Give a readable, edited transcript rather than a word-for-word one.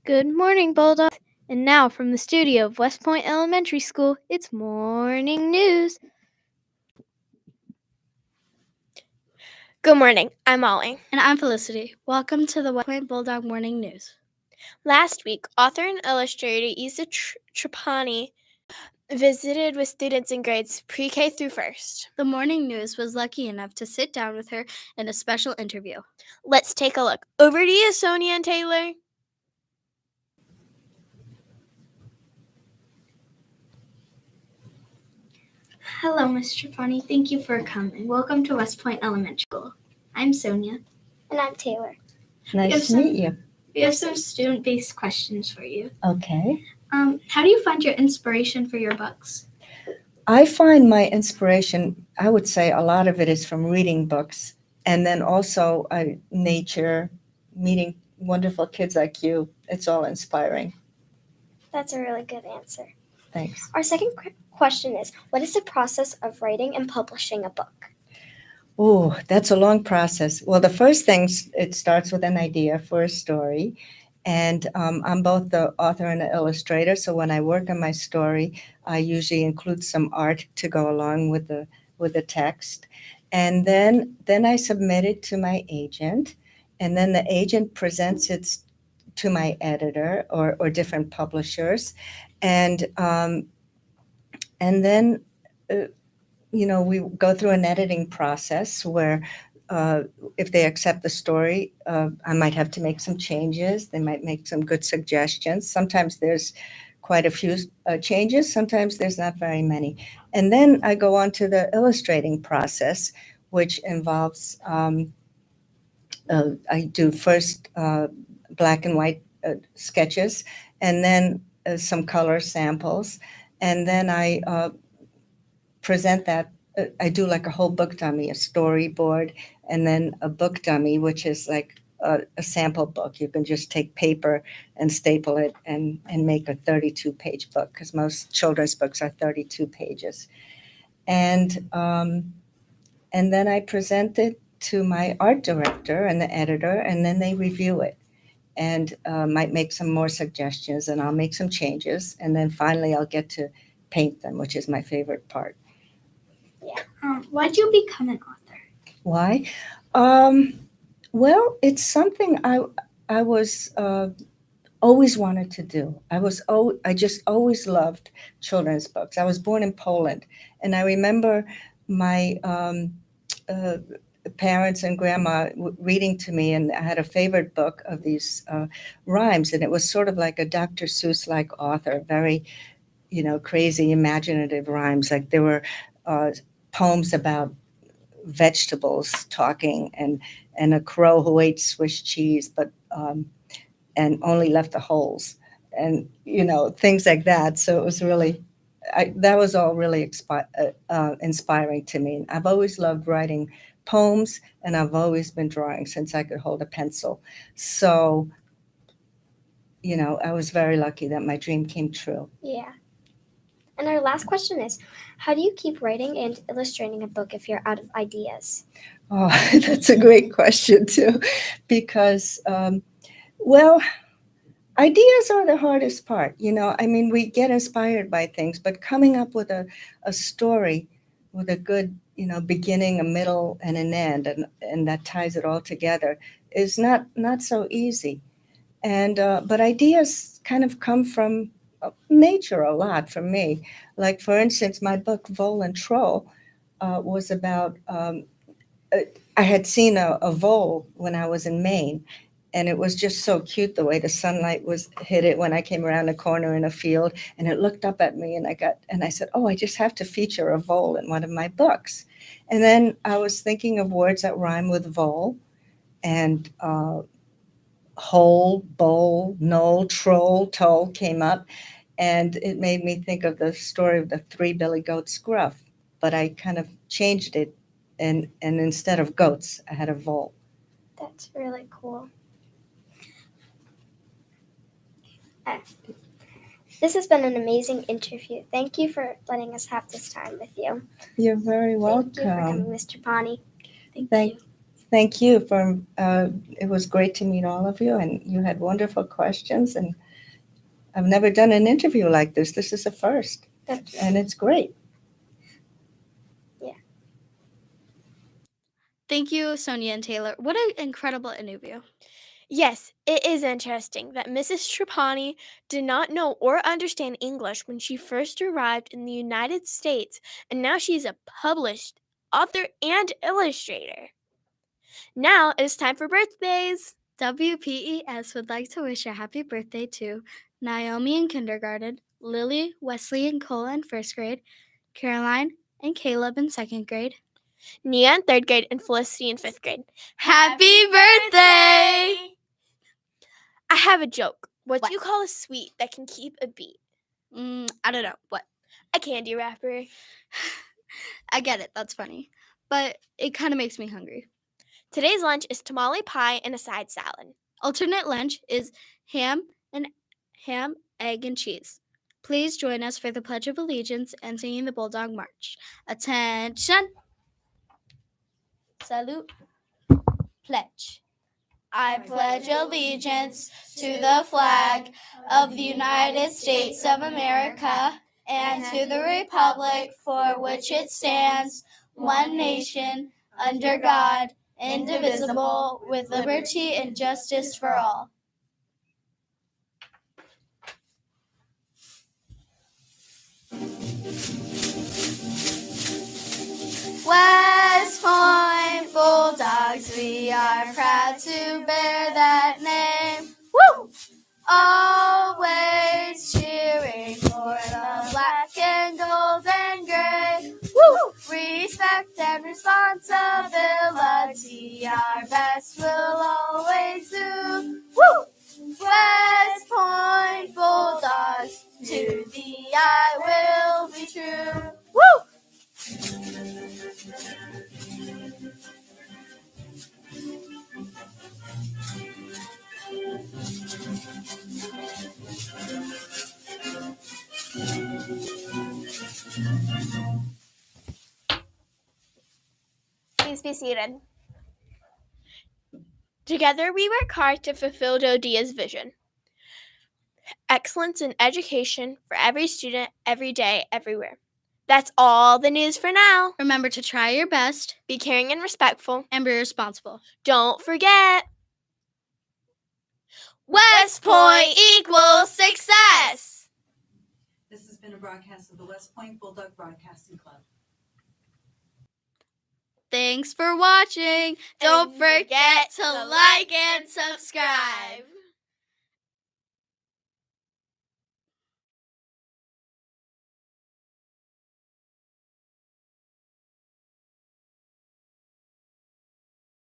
Good morning, Bulldogs. And now from the studio of West Point Elementary School, it's morning news. Good morning. I'm Molly. And I'm Felicity. Welcome to the West Point Bulldog Morning News. Last week, author and illustrator Iza Trapani visited with students in grades pre-K through first. The morning news was lucky enough to sit down with her in a special interview. Let's take a look. Over to you, Sonia and Taylor. Hello, Ms. Trapani. Thank you for coming. Welcome to West Point Elementary School. I'm Sonia. And I'm Taylor. Nice to meet you. We have some student-based questions for you. Okay. How do you find your inspiration for your books? I find my inspiration, I would say a lot of it is from reading books, and then also nature, meeting wonderful kids like you. It's all inspiring. That's a really good answer. Thanks. Our second question is, what is the process of writing and publishing a book? Oh, that's a long process. Well, the first thing, it starts with an idea for a story. And I'm both the author and the illustrator. So when I work on my story, I usually include some art to go along with the text. And then I submit it to my agent. And then the agent presents it to my editor or different publishers. And then we go through an editing process where if they accept the story, I might have to make some changes. They might make some good suggestions. Sometimes there's quite a few changes. Sometimes there's not very many. And then I go on to the illustrating process, which involves I do first black and white sketches, and then some color samples. And then I present that. I do like a whole book dummy, a storyboard, and then a book dummy, which is like a sample book. You can just take paper and staple it and make a 32-page book, because most children's books are 32 pages. And then I present it to my art director and the editor, and then they review it and might make some more suggestions, and I'll make some changes. And then finally I'll get to paint them, which is my favorite part. Why did you become an author? Why? Well, it's something I was always wanted to do. I just always loved children's books. I was born in Poland, and I remember my parents and grandma reading to me, and I had a favorite book of these rhymes, and it was sort of like a Dr. Seuss-like author, very, crazy, imaginative rhymes. Like there were poems about vegetables talking, and a crow who ate Swiss cheese, but and only left the holes, and things like that. So it was really, that was all really inspiring to me. I've always loved writing poems, and I've always been drawing since I could hold a pencil. So I was very lucky that my dream came true. Yeah. And our last question is, how do you keep writing and illustrating a book if you're out of ideas? Oh, that's a great question too, because well, ideas are the hardest part. I mean, we get inspired by things, but coming up with a story with a good, beginning, a middle, and an end, and that ties it all together is not so easy. And but ideas kind of come from nature a lot for me. Like, for instance, my book Vole and Troll was about. I had seen a vole when I was in Maine, and it was just so cute the way the sunlight hit it when I came around a corner in a field, and it looked up at me, and I said, oh, I just have to feature a vole in one of my books. And then I was thinking of words that rhyme with vole, and hole, bowl, knoll, troll, toll came up, and it made me think of the story of the three billy goats gruff, but I kind of changed it, and instead of goats, I had a vole. That's really cool. This has been an amazing interview. Thank you for letting us have this time with you. You're very welcome. Thank you for coming, Ms. Trapani. Thank you. thank you for. It was great to meet all of you, and you had wonderful questions. And I've never done an interview like this. This is a first, and it's great. Thank you, Sonia and Taylor. What an incredible interview. Yes, it is interesting that Mrs. Trapani did not know or understand English when she first arrived in the United States, and now she's a published author and illustrator. Now it is time for birthdays. WPES would like to wish a happy birthday to Naomi in kindergarten, Lily, Wesley, and Cole in first grade, Caroline and Caleb in second grade. Nia in third grade and Felicity in fifth grade. Happy birthday! I have a joke. What do you call a sweet that can keep a beat? I don't know. What? A candy wrapper. I get it. That's funny. But it kind of makes me hungry. Today's lunch is tamale pie and a side salad. Alternate lunch is ham, egg, and cheese. Please join us for the Pledge of Allegiance and singing the Bulldog March. Attention! Salute. Pledge. I pledge allegiance to the flag of the United States of America and to the republic for which it stands, one nation, under God, indivisible, with liberty and justice for all. West Point Bulldogs, we are proud to bear that name. Woo! Always cheering for the black and gold and gray. Woo! Respect and responsibility, our best we'll always do. Woo! West Point Bulldogs, to thee I will be true. Woo! Please be seated. Together we work hard to fulfill Dodia's vision. Excellence in education for every student, every day, everywhere. That's all the news for now. Remember to try your best, Be caring and respectful. and be responsible. Don't forget, West Point equals success. This has been a broadcast of the West Point Bulldog Broadcasting Club. Thanks for watching. Don't forget to like and subscribe.